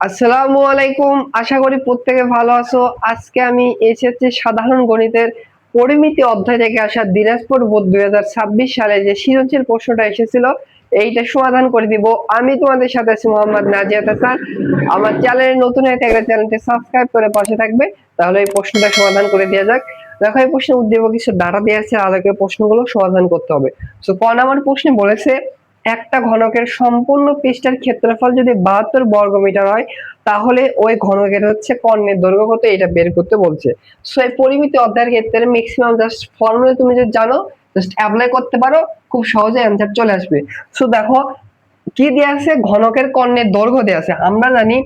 আসসালামু আলাইকুম, আশা করি প্রত্যেকে ভালো আছো। আজকে আমি এসেছি সাধারণ গণিতের পরিমিতি অধ্যায় থেকে আসা দিনাজপুর বোর্ড 2026 সালে যে সৃজনশীল প্রশ্নটা এসেছিল এইটা সমাধান করে দিব। আমি তোমাদের সাথে আছি মোহাম্মদ নাজিয়াত হাসান। আমার চ্যানেলে নতুন হয়ে থাকলে চ্যানেলটি সাবস্ক্রাইব করে পাশে থাকবে, তাহলে এই প্রশ্নটা সমাধান করে দেওয়া যাক। দেখো, এই প্রশ্নের উদ্দীপক কিছু ডাটা দেওয়া আছে, আলোকে প্রশ্নগুলো সমাধান করতে হবে। তো ক নাম্বার প্রশ্নে বলেছে একটা ঘনকের সম্পূর্ণ পৃষ্ঠের ক্ষেত্রফল যদি 72 বর্গমিটার হয় তাহলে ওই ঘনকের হচ্ছে কর্ণের দৈর্ঘ্য কত এটা বের করতে বলছে। সো এই পরিমিতি অধ্যায়ের ক্ষেত্রে ম্যাক্সিমাম জাস্ট ফর্মুলা তুমি যদি জানো জাস্ট অ্যাপ্লাই করতে পারো, খুব সহজে অ্যান্সার চলে আসবে। সো দেখো কি দেয়া আছে, ঘনকের কর্ণের দৈর্ঘ্য দেয়া আছে। আমরা জানি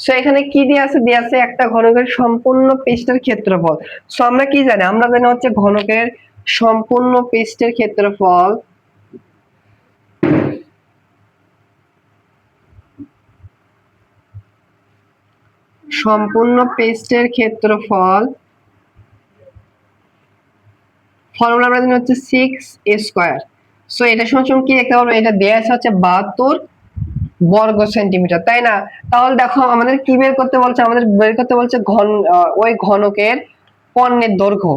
সো এখানে কি দেয়া আছে, দেয়া আছে একটা ঘনকের সম্পূর্ণ পৃষ্ঠের ক্ষেত্রফল। সো আমরা কি জানি, আমরা জানি হচ্ছে ঘনকের সম্পূর্ণ পৃষ্ঠের ক্ষেত্রফল সম্পূর্ণ পৃষ্ঠের ক্ষেত্রফল ফর্মুলা আমরা জানি হচ্ছে 6a²। সো এটা সমান কি লিখতে পারবো, এটা দেয়া আছে হচ্ছে 72 বর্গ সেন্টিমিটার, তাই না? তাহলে দেখো আমাদের কি বের করতে বলছে, আমাদের বের করতে বলছে ওই ঘনকের কর্ণের দৈর্ঘ্য।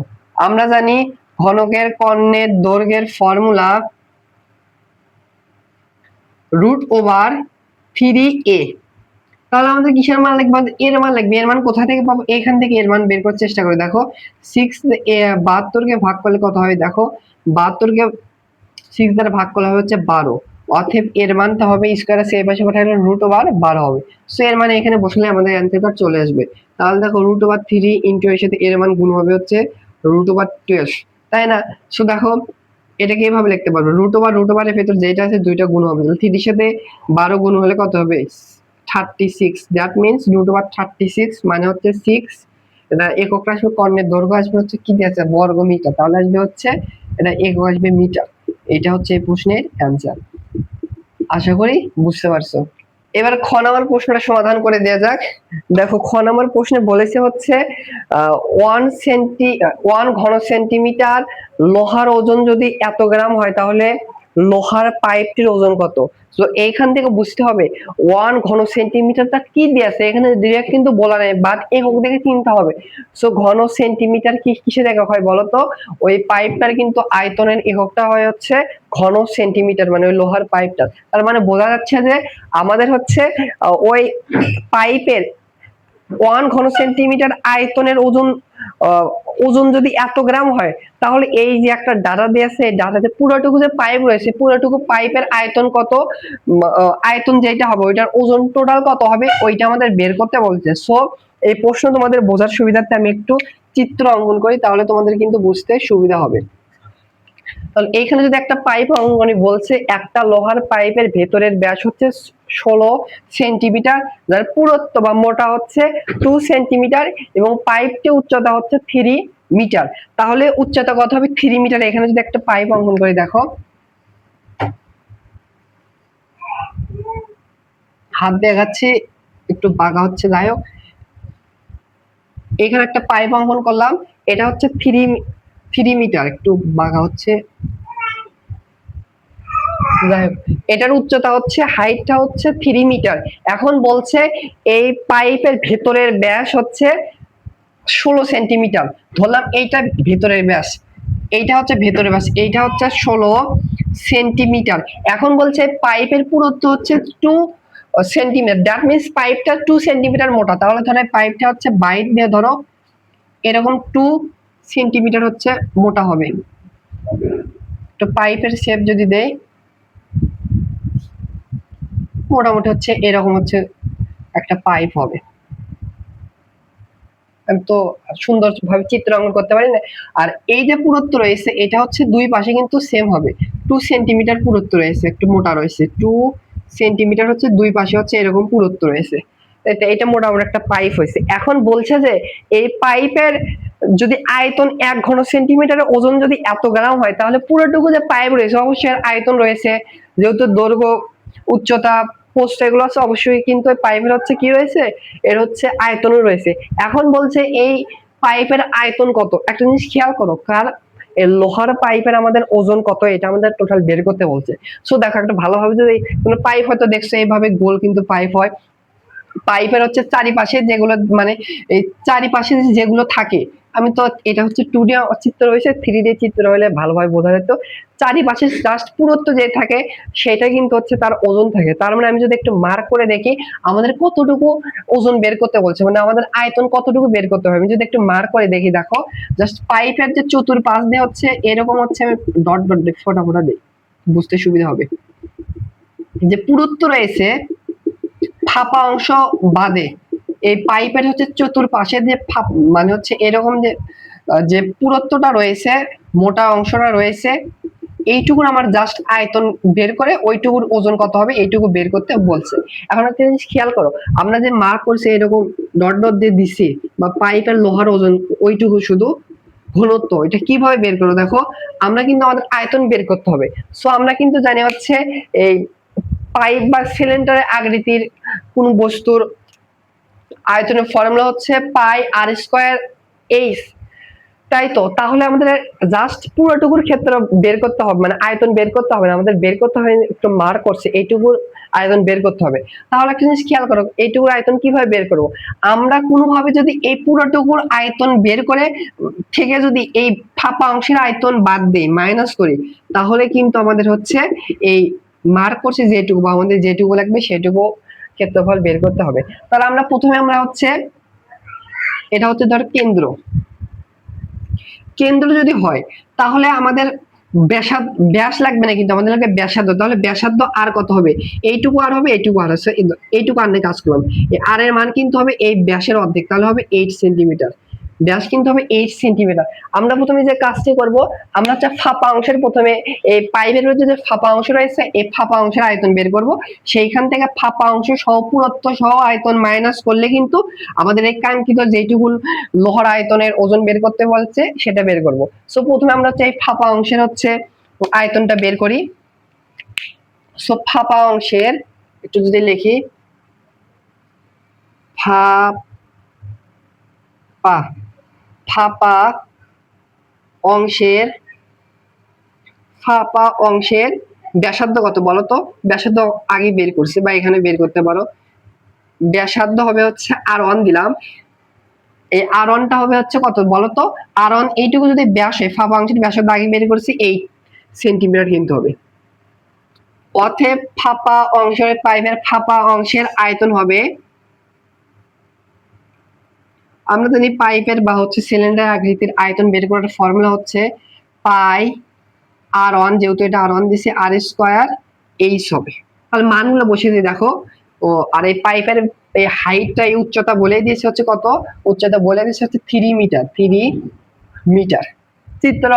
আমরা জানি ঘনকের কর্ণের দৈর্ঘ্যের ফর্মুলা √3a। তাহলে আমাদের কিসের মান লিখবো, এর মান লিখবে। এর মান কোথা থেকে পাবো, এখান থেকে এর মান বের করার চেষ্টা করি। দেখো 72 কে ভাগ করলে কত হয়, দেখো 72 কে 6 দ্বারা ভাগ করলে হবে হচ্ছে 12। অতএব এর মানটা হবে স্কয়ার আছে এই পাশে পাঠালে √12 হবে। সো এর মানে এখানে বসলে আমাদের অ্যানসারটা চলে আসবে। তাহলে দেখো √3 ইনটু এর সাথে এর মান গুণ হবে হচ্ছে √12, তাই না? সো দেখো এটাকে এভাবে লিখতে পারবো, √√12 এর ভেতর যেটা আছে দুইটা গুণ হবে, তাহলে 3 এর সাথে 12 গুণ হলে কত হবে 36। দ্যাট মিন্স √36 মানে হচ্ছে 6। এটা একক আসবে, কর্ণের দৈর্ঘ্য আসবে হচ্ছে কি দিয়েছে বর্গ মিটার, তাহলে আসবে হচ্ছে এটা একক আসবে মিটার। এটা হচ্ছে এই প্রশ্নের অ্যান্সার। আশা করি বুঝতে পারছো। এবার খ নাম্বার প্রশ্নটা সমাধান করে দেওয়া যাক। দেখো খ নাম্বার প্রশ্নে বলেছে হচ্ছে 1 ঘন সেন্টিমিটার লোহার ওজন যদি এত গ্রাম হয় তাহলে লোহার পাইপটির ওজন কত। তো এইখান থেকে বুঝতে হবে 1 ঘন সেন্টিমিটারটা কি দিয়েছে, এখানে ডিরেক্ট কিন্তু বলা নেই, বাট একক দেখে চিনতে হবে। সো ঘন সেন্টিমিটার কিসের একক হয় বলতো, ওই পাইপটার কিন্তু আয়তনের এককটা হয় হচ্ছে ঘন সেন্টিমিটার, মানে ওই লোহার পাইপটা। তার মানে বোঝা যাচ্ছে যে আমাদের হচ্ছে ওই পাইপের 1 ঘন সেন্টিমিটার আয়তনের ওজন যদি এত গ্রাম হয় তাহলে এই যে একটা ডাটা দিয়ে আছে, ডাটাতে পুরোটুকু যে পাইপ রয়েছে পুরোটুকু পাইপের আয়তন কত, আয়তন যেটা হবে ওইটার ওজন টোটাল কত হবে ওইটা আমাদের বের করতে বলছে। সো এই প্রশ্ন তোমাদের বোঝার সুবিধার্থে আমি একটু চিত্র অঙ্কন করি, তাহলে তোমাদের কিন্তু বুঝতে সুবিধা হবে। তাহলে এইখানে যদি একটা পাইপ অঙ্কন বলছে, একটা লোহার পাইপের ভেতরের ব্যাস হচ্ছে 16 সেন্টিমিটার, যার পুরুত্ব বা মোটা হচ্ছে 2 সেন্টিমিটার এবং পাইপটি উচ্চতা হচ্ছে 3 মিটার। তাহলে উচ্চতা কত হবে 3 মিটার। এখানে যদি একটা পাইপ অঙ্কন করে দেখো, হাত দেখাচ্ছি একটু বাঁকা হচ্ছে, যাই হোক এখানে একটা পাইপ অঙ্কন করলাম, এটা হচ্ছে 3 মিটার, একটু বাঁকা হচ্ছে, এটার উচ্চতা হচ্ছে হাইটটা হচ্ছে 3 মিটার। এখন বলছে এই পাইপের ভেতরের ব্যাস হচ্ছে 16 সেন্টিমিটার, ধরলাম এইটা ভেতরের ব্যাস, এইটা হচ্ছে ভেতরের ব্যাস, এইটা হচ্ছে 16 সেন্টিমিটার। এখন বলছে পাইপের পুরুত্ব হচ্ছে 2 সেন্টিমিটার, দ্যাট মিন্স পাইপটা 2 সেন্টিমিটার মোটা। তাহলে ধরো পাইপটা হচ্ছে বাইট দিয়ে ধরো এরকম 2 সেন্টিমিটার হচ্ছে মোটা হবে। তো পাইপের শেপ যদি দেয় মোটামুটি হচ্ছে এরকম হচ্ছে একটা পাইপ হবে। আমি তো সুন্দর ভাবে চিত্র অঙ্কন করতে পারি না। আর এই যে পুরুত্ব রয়েছে এটা হচ্ছে দুই পাশে কিন্তু সেম হবে, 2 সেন্টিমিটার পুরুত্ব রয়েছে, একটু মোটা রয়েছে 2 সেন্টিমিটার হচ্ছে দুই পাশে হচ্ছে এরকম পুরুত্ব রয়েছে। এটা মোটামুটি একটা পাইপ হয়েছে। এখন বলছে যে এই পাইপের যদি আয়তন 1 ঘন সেন্টিমিটারের ওজন যদি এত গ্রাম হয় তাহলে পুরোটুকু যে পাইপ রয়েছে অবশ্যই আয়তন রয়েছে, যেহেতু দৈর্ঘ্য উচ্চতা পোস্ট এগুলো আছে অবশ্যই কিন্তু পাইপের হচ্ছে কি রয়েছে, এর হচ্ছে আয়তনও রয়েছে। এখন বলছে এই পাইপের আয়তন কত, একটা জিনিস খেয়াল করো, এই লোহার পাইপের আমাদের ওজন কত এটা আমাদের টোটাল বের করতে বলছে। সো দেখো একটা ভালোভাবে যদি কোনো পাইপ হয়তো দেখছো এইভাবে গোল কিন্তু পাইপ হয়, পাইপের হচ্ছে চারিপাশে যেগুলো মানে এই চারিপাশে যেগুলো থাকে, আমি তো এটা হচ্ছে 2D চিত্র হয়েছে, 3D চিত্র হলে ভালোভাবে বোঝা যেত। চারিপাশে জাস্ট পুরুত্ব যে থাকে সেটা কিন্তু হচ্ছে তার ওজন থাকে। তার মানে আমি যদি একটু মার্ক করে দেখি আমাদের কতটুকু ওজন বের করতে বলছে, মানে আমাদের আয়তন কতটুকু বের করতে হবে, আমি যদি একটু মার্ক করে দেখি, দেখো জাস্ট পাইপের যে চতুর্পাশ দিয়ে হচ্ছে এরকম হচ্ছে, আমি ডট ডট ফোটা ফোটা দিই বুঝতে সুবিধা হবে, যে পুরুত্ব রয়েছে ফাঁপা অংশ বাদে এই পাইপের হচ্ছে চতুর্পাশে যে মানে হচ্ছে এরকম যে যে পুরুত্বটা রয়েছে, মোটা অংশটা রয়েছে, এইটুকুর আমার জাস্ট আয়তন বের করে ওইটুকুর ওজন কত হবে এইটুকু বের করতে বলছে। এখন একটা জিনিস খেয়াল করো, আমরা যে মার্ক করছি এরকম ডট ডট দিয়ে দিছি, বা পাইপের লোহার ওজন ওইটুকু শুধু ঘনত্ব, এটা কিভাবে বের করবো, দেখো আমরা কিন্তু আমাদের আয়তন বের করতে হবে। সো আমরা কিন্তু জানি হচ্ছে এই পাইপ বা সিলিন্ডারের আকৃতির কোন বস্তুর আয়তনের ফর্মুলা হচ্ছে পাই আর স্কয়ার এইচ, তাই তো। তাহলে আমাদের জাস্ট পুরোটুকুর ক্ষেত্রে বের করতে হবে, মানে আয়তন বের করতে হবে না, আমাদের বের করতে হবে একটু মার্ক করছে এইটুকুর আয়তন বের করতে হবে। তাহলে একটা জিনিস খেয়াল করো, এইটুকুর আয়তন কিভাবে বের করব, আমরা কোনোভাবে যদি এই পুরোটুকুর আয়তন বের করে থেকে যদি এই ফাঁপা অংশের আয়তন বাদ দিই, মাইনাস করি, তাহলে কিন্তু আমাদের হচ্ছে এই মার্ক করছে যেটুকু বা আমাদের যেটুকু লাগবে সেটুকু ক্ষেত্রফল বের করতে হবে। তাহলে আমরা প্রথমে আমরা হচ্ছে এটা হচ্ছে ধর কেন্দ্র, কেন্দ্র যদি হয় তাহলে আমাদের ব্যাস লাগবে না, কিন্তু আমাদের লাগবে ব্যাসার্ধ। তাহলে ব্যাসার্ধ আর কত হবে, এইটুকু আর হবে, এইটুকু আর আছে, এইটুকু আর নিয়ে কাজ করলাম, এই আর এর মান কিন্তু হবে এই ব্যাসের অর্ধেক, তাহলে হবে 8 সেন্টিমিটার, ব্যাস কিন্তু হবে 8 সেন্টিমিটার। আমরা প্রথমে যে কাজটি করব, আমরা হচ্ছে ফাঁপা অংশের প্রথমে এই পাইপের মধ্যে যে ফাঁপা অংশ রয়েছে এই ফাঁপা অংশের আয়তন বের করব, সেইখান থেকে ফাঁপা অংশ সহ পুরুত্ব সহ আয়তন মাইনাস করলে কিন্তু আমাদের এই কাঙ্ক্ষিত যেটুকু লোহার আয়তনের ওজন বের করতে বলছে সেটা বের করব। সো প্রথমে আমরা হচ্ছে এই ফাঁপা অংশের হচ্ছে আয়তনটা বের করি। সো ফাঁপা অংশের একটু যদি লিখি, ফাঁপা ফাঁপা অংশের ফাঁপা অংশের ব্যাসার্ধ কত বলতো, ব্যাসার্ধ আগে বের করছি বা এখানে বের করতে পারো, ব্যাসার্ধ হবে হচ্ছে আর1 দিলাম, এই আর1টা হবে হচ্ছে কত বলতো, আর1 এইটুকু যদি ব্যাস হয়, ফাঁপা অংশের ব্যাসার্ধ আগে বের করছি 8 সেন্টিমিটার কিন্তু হবে। অতএব ফাঁপা অংশের পাইপের ফাঁপা অংশের আয়তন হবে, আমরা জানি পাইপের বা হচ্ছে সিলিন্ডার আকৃতির আয়তন বের করার ফর্মুলা হচ্ছে পাই আর1, যেহেতু এটা আর1 দিছে, আর স্কয়ার এইচ হবে। তাহলে মানগুলো বসিয়ে দিয়ে দেখো, ও আর এই পাইপের এই হাইটটা এই উচ্চতা বলে দিয়েছে হচ্ছে কত, উচ্চতা বলে দিয়েছে হচ্ছে 3 মিটার, 3 মিটার। চিত্র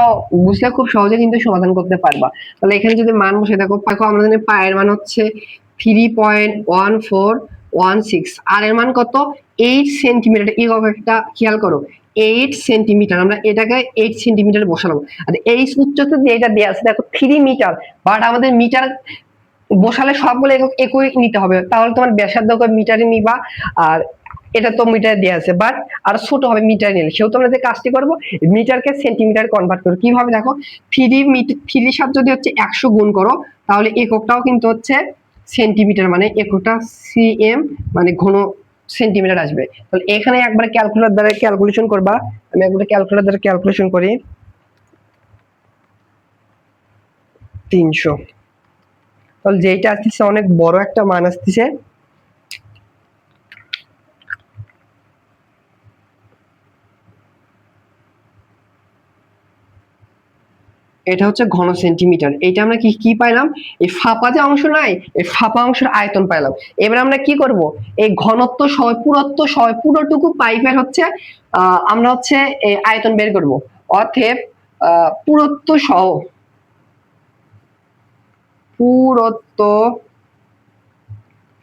বুঝলে খুব সহজে কিন্তু সমাধান করতে পারবা। তাহলে এখানে যদি মান বসে দেখো, আমরা জানি পায়ের মান হচ্ছে 3.1416, আর এর মান কত 8 সেন্টিমিটার। এই একটা খেয়াল করো, 8 সেন্টিমিটার, আমরা এটাকে 8 সেন্টিমিটার বসালাম। আর এই উচ্চতা দিয়ে এটা দেওয়া আছে দেখো 3 মিটার, বাট আমাদের মিটার বসালে সবগুলো একক একই নিতে হবে, তাহলে তোমার ব্যাসার্ধ মিটারে নিবা, আর এটা তো মিটার দেওয়া আছে, বাট আর ছোট হবে মিটার নিলে, সেহেতু আমরা যে কাজটি করবো মিটারকে সেন্টিমিটার কনভার্ট করবো। কিভাবে দেখো, 3 সাথে যদি হচ্ছে 100 গুণ করো তাহলে এককটাও কিন্তু হচ্ছে সেন্টিমিটার, মানে এককটা সিএম মানে ঘন সেন্টিমিটার আসবে। তাহলে এখানে একবার ক্যালকুলেটর দ্বারা ক্যালকুলেশন করবা, আমি একবার ক্যালকুলেটর দ্বারা ক্যালকুলেশন করি, 300, তাহলে যেটা আসতেছে অনেক বড় একটা মান আসতেছে, এটা হচ্ছে ঘন সেন্টিমিটার। এটা আমরা কি কি পাইলাম, এই ফাঁপা যে অংশ নাই এই ফাঁপা অংশের আয়তন পাইলাম। এবার আমরা কি করব, এই ঘনত্ব সহ পুরুত্ব সহ পুরোটুকু পাইপের হচ্ছে আমরা হচ্ছে এই আয়তন বের করব। অতএব পুরুত্ব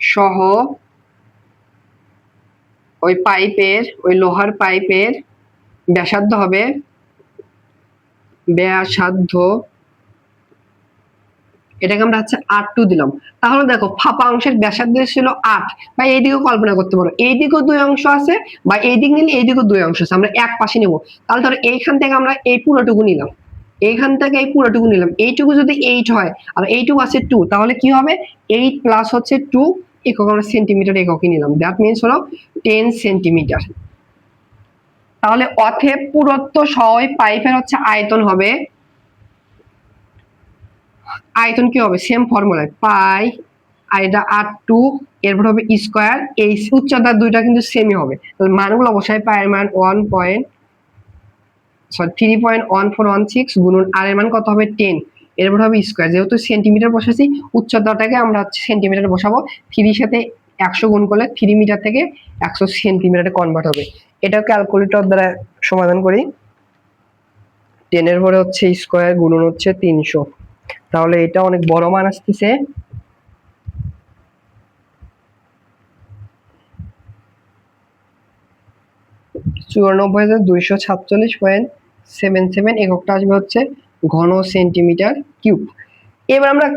সহ ওই পাইপের ওই লোহার পাইপের ব্যাসার্ধ হবে এটাকে আমরা হচ্ছে R2 দিলাম। তাহলে দেখো ফাঁপা অংশের ব্যাসার্ধ ছিল 8, বা এইদিকেও কল্পনা করতে পারো, এইদিকেও 2 অংশ আছে, বা এইদিক নিলে এইদিকেও 2 অংশ আছে, আমরা এক পাশে নেব। তাহলে ধরো এইখান থেকে আমরা এই পুরোটুকু নিলাম, এইখান থেকে এই পুরোটুকু নিলাম, এইটুকু যদি 8 হয় আর এইটুকু আছে 2, তাহলে কি হবে 8 প্লাস হচ্ছে 2 একক, আমরা সেন্টিমিটার এককই নিলাম, দ্যাট মিন্স হলো 10 সেন্টিমিটার। তাহলে অতএব পুরুত্ব সহ পাইপের হচ্ছে আয়তন হবে, আয়তন কি হবে সেম ফর্মুলায় পাই আর এটা R2 এরপর হবে স্কয়ার, এই উচ্চতা দুইটা কিন্তু সেমই হবে, তাহলে মানগুলো অবশ্যই পাই এর মান 3.1416 গুণন আর এর মান কত হবে 10, এরপর হবে স্কয়ার, যেহেতু সেন্টিমিটার বসাচ্ছি উচ্চতাটাকে আমরা সেন্টিমিটারে বসাবো, 3 সাথে 100 গুণ করলে 3 মিটার থেকে 100 সেন্টিমিটারে কনভার্ট হবে। এটাও ক্যালকুলেটর দ্বারা সমাধান করি, 10 এর পরে হচ্ছে স্কয়ার গুণন হচ্ছে 300, তাহলে এটা অনেক বড় মান আসতেছে, চুরানব্বই হাজার 246.77 এককটা আসবে হচ্ছে ঘন সেন্টিমিটার কিউব। এবার আমরা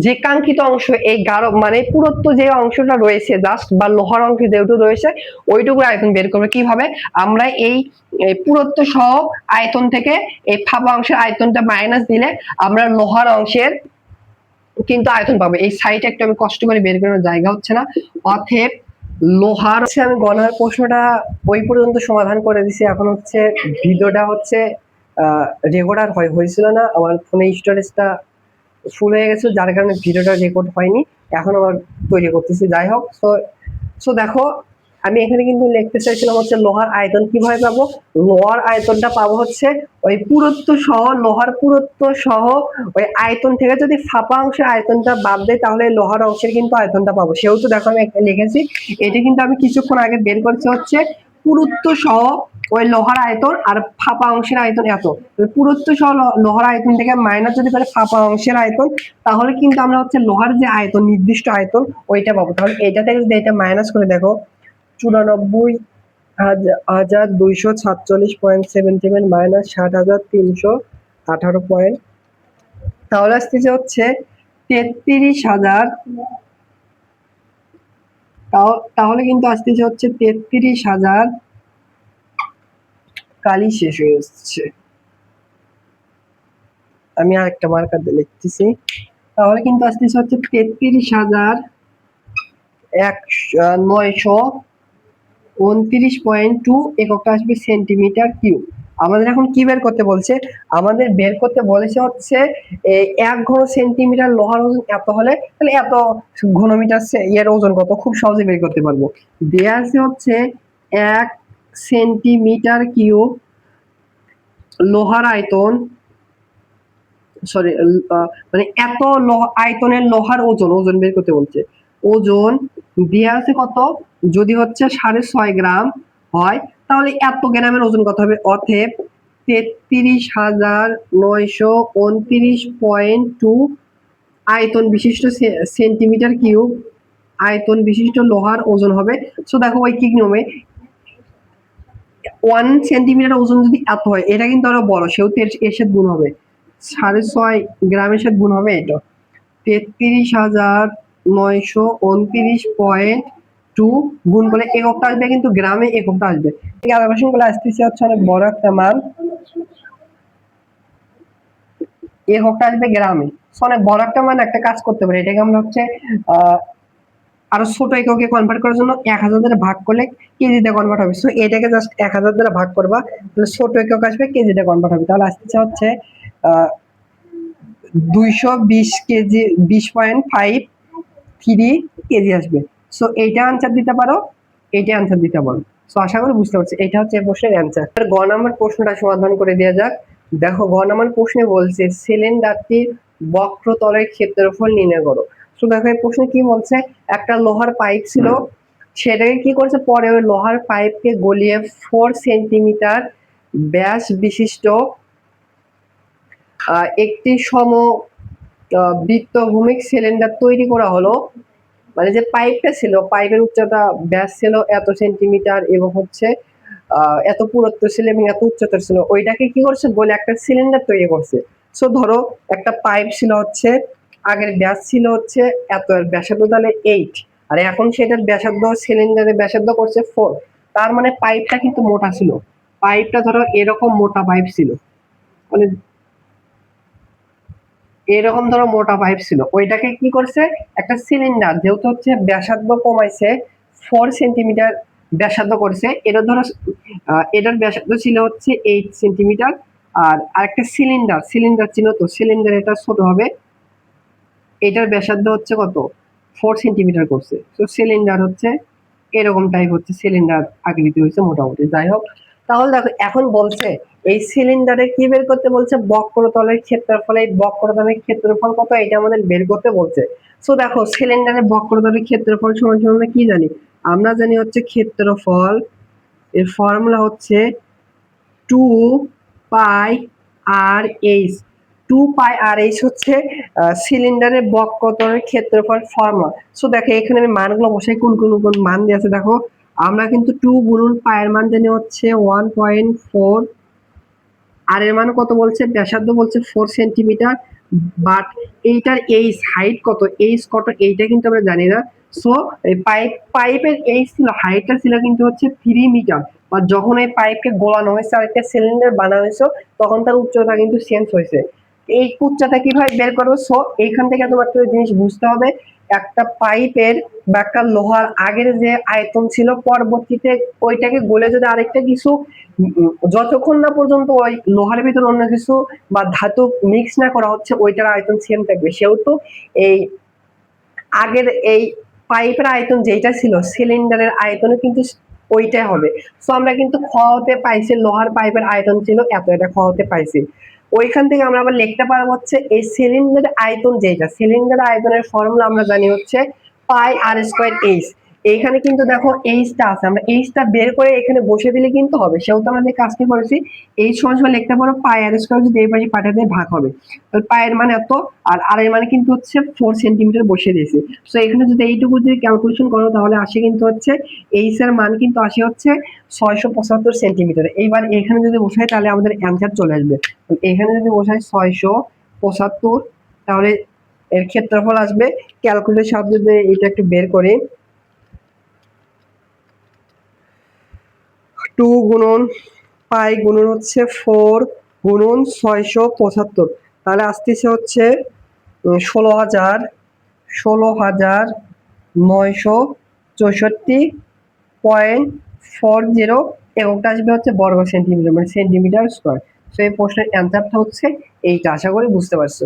যে কাঙ্ক্ষিত অংশ এই গাঢ় মানে পুরুত্ব যে অংশটা রয়েছে জাস্ট বা লোহার অংশ যেটুকু রয়েছে ওইটুকু আয়তন বের করবে কিভাবে, আমরা এই পুরুত্ব সহ আয়তন থেকে এই ফাঁপা অংশের আয়তনটা মাইনাস দিলে আমরা লোহার অংশের কিন্তু আয়তন পাবো। এই সাইডে একটু আমি কষ্ট করে বের করার জায়গা হচ্ছে না, অতএব লোহার হচ্ছে আমি গণার প্রশ্নটা ওই পর্যন্ত সমাধান করে দিছি, এখন হচ্ছে ভিডিওটা হচ্ছে রেকর্ড হয়েছিল না, আমার ফোনে স্টোরেজটা ফুল হয়ে গেছে যার কারণে ভিডিওটা রেকর্ড হয়নি, এখন আবার তৈরি করতেছি। যাই হোক, সো দেখো আমি এখানে কিন্তু লিখতে চাইছিলাম হচ্ছে লোহার আয়তন কিভাবে পাবো, লোহার আয়তনটা পাবো হচ্ছে ওই পুরুত্ব সহ, লোহার পুরুত্ব সহ ওই আয়তন থেকে যদি ফাঁপা অংশের আয়তনটা বাদ দেয় তাহলে লোহার অংশের কিন্তু আয়তনটা পাবো। সেহেতু দেখো আমি লিখেছি, এটা কিন্তু আমি কিছুক্ষণ আগে বের করছি হচ্ছে পুরুত্ব সহ ওই লোহার আয়তন আর ফাঁপা অংশের আয়তন এত, পুরুত্ব সহ লোহার আয়তন থেকে মাইনাস যদি করে ফাঁপা অংশের আয়তন, তাহলে কিন্তু আমরা হচ্ছে লোহার যে আয়তন নির্দিষ্ট আয়তন ওইটা পাবো। তাহলে এটা থেকে যদি এটা মাইনাস করে দেখো 94,246.77 মাইনাস 60,318 তাহলে আসতেছে হচ্ছে 33,000, তাহলে কিন্তু আসতেছে হচ্ছে 33,000, কালি শেষ হয়ে যাচ্ছে, আমি আরেকটা মার্কার দিয়ে লিখতেছি, তাহলে কিন্তু আসতেছে হচ্ছে 33,929.2 এককটা আসবে সেন্টিমিটার কিউব। আমাদের এখন কি বের করতে বলছে, আমাদের বের করতে বলেছে হচ্ছে 1 ঘন সেন্টিমিটার লোহার ওজন এত হলে তাহলে এত ঘনমিটার এর ওজন কত, খুব সহজে বের করতে পারবো। দেয়া আছে হচ্ছে 1 সেন্টিমিটার কিউব লোহার আয়তন, সরি মানে এত আয়তনের লোহার ওজন বের করতে বলছে, ওজন দেয়া আছে কত, যদি হচ্ছে 6.5 গ্রাম হয় তাহলে এত গ্রামের ওজন কত হবে, অতএব 33,929.2 আয়তন বিশিষ্ট সেন্টিমিটার কিউব আয়তন বিশিষ্ট লোহার ওজন হবে। সো দেখো ওই কি নিয়মে 1 সেন্টিমিটার ওজন যদি এত হয়, এটা কিন্তু আরো বড়, সেহেতু এর সাথে গুণ হবে, 6.5 গ্রামের সাথে গুণ হবে, এটা 33,929.2 গুণ করলে এককটা আসবে কিন্তু গ্রামে এককটা আসবে, ক্যালকুলেশন গুলো আসতেছে হচ্ছে অনেক বড় একটা মান, এককটা আসবে গ্রামে, অনেক বড় একটা মান। একটা কাজ করতে পারি, এটাকে আমরা হচ্ছে আরো ছোট এককে কনভার্ট করার জন্য 1000 দ্বারা ভাগ করলে কেজিতে কনভার্ট হবে, সো এটাকে জাস্ট 1000 দ্বারা ভাগ করবা, তাহলে ছোট একক আসবে কেজিতে কনভার্ট হবে, তাহলে আসছে হচ্ছে 220 কেজি 20.53 কেজি আসবে। সো এইটা আনসার দিতে পারো, এইটা আনসার দিতে পারো। সো আশা করি বুঝতে পারছি, এটা হচ্ছে এই প্রশ্নের অ্যান্সার। গ নাম্বার প্রশ্নটা সমাধান করে দেওয়া যাক। দেখো গ নাম্বার প্রশ্নে বলছে সিলিন্ডারটির বক্রতলের ক্ষেত্রফল নির্ণয় করো। তো দেখো এই প্রশ্নে কি বলছে, একটা লোহার পাইপ ছিল, সেটাকে কি করছে পরে ওই লোহার পাইপকে গলিয়ে 4 সেন্টিমিটার ব্যাস বিশিষ্ট একটি বৃত্তভূমিক সিলিন্ডার তৈরি করা হলো, মানে যে পাইপটা ছিল পাইপের উচ্চতা ব্যাস ছিল এত সেন্টিমিটার এবং হচ্ছে এত পুরুত্ব ছিল এবং এত উচ্চতা ছিল, ওইটাকে কি করছে বলে একটা সিলিন্ডার তৈরি করছে। সো ধরো একটা পাইপ ছিল হচ্ছে আগের ব্যাস ছিল হচ্ছে এত, ব্যাসার্ধ তাহলে 8, আর এখন সেটার ব্যাসার্ধ সিলিন্ডারের ব্যাসার্ধ করছে 4। তার মানে পাইপটা কিন্তু মোটা ছিল, পাইপটা ধরো এরকম মোটা পাইপ ছিল, মানে এরকম ধরো মোটা পাইপ ছিল, ওইটাকে কি করছে একটা সিলিন্ডার, যেহেতু হচ্ছে ব্যাসার্ধ কমাইছে 4 সেন্টিমিটার ব্যাসার্ধ করছে, এটা ধরো এটার ব্যাসার্ধ ছিল হচ্ছে 8 সেন্টিমিটার। আর আরেকটা সিলিন্ডার, সিলিন্ডার ছিল তো সিলিন্ডার, এটা ছোট হবে, এটার ব্যাসার্ধ হচ্ছে কত 4 সেন্টিমিটার করছে। তো সিলিন্ডার হচ্ছে এরকম টাইপ হচ্ছে সিলিন্ডার আকৃতি হয়েছে মোটামুটি। যাই হোক, তাহলে দেখো এখন বলছে এই সিলিন্ডারে কি বের করতে বলছে, বক্রতলের ক্ষেত্রফল। এই বক্রতলের ক্ষেত্রফল কত এটা আমাদের বের করতে বলছে। সো দেখো সিলিন্ডারের বক্রতলের ক্ষেত্রফল সমান সমান আমরা কি জানি, আমরা জানি হচ্ছে ক্ষেত্রফল, এর ফর্মুলা হচ্ছে 2πr/h। 2πr/h হচ্ছে সিলিন্ডারের বক্রতলের ক্ষেত্রফল ফর্মুলা। সো দেখো এখানে আমি মানগুলো বসাই, কোন কোন কোন মান দিয়ে আছে দেখো। আমরা কিন্তু 2 গুণন পায়ের মান জানি হচ্ছে 1.4, আর এর মান কত বলছে, ব্যাসার্ধ বলছে 4 সেন্টিমিটার, বাট এইটার এইচ হাইট কত, এইচ কত এইটা কিন্তু আমরা জানি না। সো এই পাইপের এইচ ছিল, হাইটটা ছিল কিন্তু হচ্ছে 3 মিটার, বা যখন এই পাইপকে গোলানো হয়েছে আর একটা সিলিন্ডার বানানো হয়েছে তখন তার উচ্চতা কিন্তু চেঞ্জ হয়েছে। এই উচ্চতা কিভাবে বের করবো, সো এইখান থেকে তোমার একটা জিনিস বুঝতে হবে, একটা পাইপের বা একটা লোহার আগের যে আয়তন ছিল, পরবর্তীতে ওইটাকে গলে যদি আরেকটা কিছু যতক্ষণ না পর্যন্ত ওই লোহার ভিতর অন্য কিছু বা ধাতু মিক্স না করা হচ্ছে ওইটার আয়তন সেম থাকবে। সেহেতু এই আগের এই পাইপের আয়তন যেটা ছিল সিলিন্ডারের আয়তনও কিন্তু ওইটাই হবে। সো আমরা কিন্তু খ হতে পাইছি লোহার পাইপের আয়তন ছিল এত, এটা খ হতে পাইছি। ওইখান থেকে আমরা আবার লিখতে পারবো হচ্ছে এই সিলিন্ডারের আয়তন যেটা, সিলিন্ডারের আয়তনের ফর্মুলা আমরা জানি হচ্ছে πr²h। এইখানে কিন্তু দেখো এইচটা আছে, আমরা এইচটা বের করে এখানে বসে দিলে কিন্তু হবে। সেহেতু আমরা যে কাজটি করেছি এইচ সমান লিখতে পারো πr² যদি এই পাশে পাঠাতে ভাগ হবে, তো পায়ের মান এত, আর আর এর মানে কিন্তু হচ্ছে 4 সেন্টিমিটার বসিয়ে দিয়েছি। সো এখানে যদি এইটুকু যদি ক্যালকুলেশন করো তাহলে আসে কিন্তু হচ্ছে এইচ এর মান কিন্তু আসে হচ্ছে 675 সেন্টিমিটার। এইবার এখানে যদি বসাই তাহলে আমাদের অ্যান্সার চলে আসবে। এখানে যদি বসাই 675, তাহলে এর ক্ষেত্রফল আসবে, ক্যালকুলেটর সাহায্যে যদি এটা একটু বের করি, 2 গুণন পাই গুণন হচ্ছে 4 গুণন 675, তাহলে আসতেছে হচ্ছে 16,964.40, এককটা আসবে হচ্ছে বর্গ সেন্টিমিটার, মানে সেন্টিমিটার স্কোয়ার। তো এই প্রশ্নের অ্যান্সারটা হচ্ছে এইটা। আশা করি বুঝতে পারছো।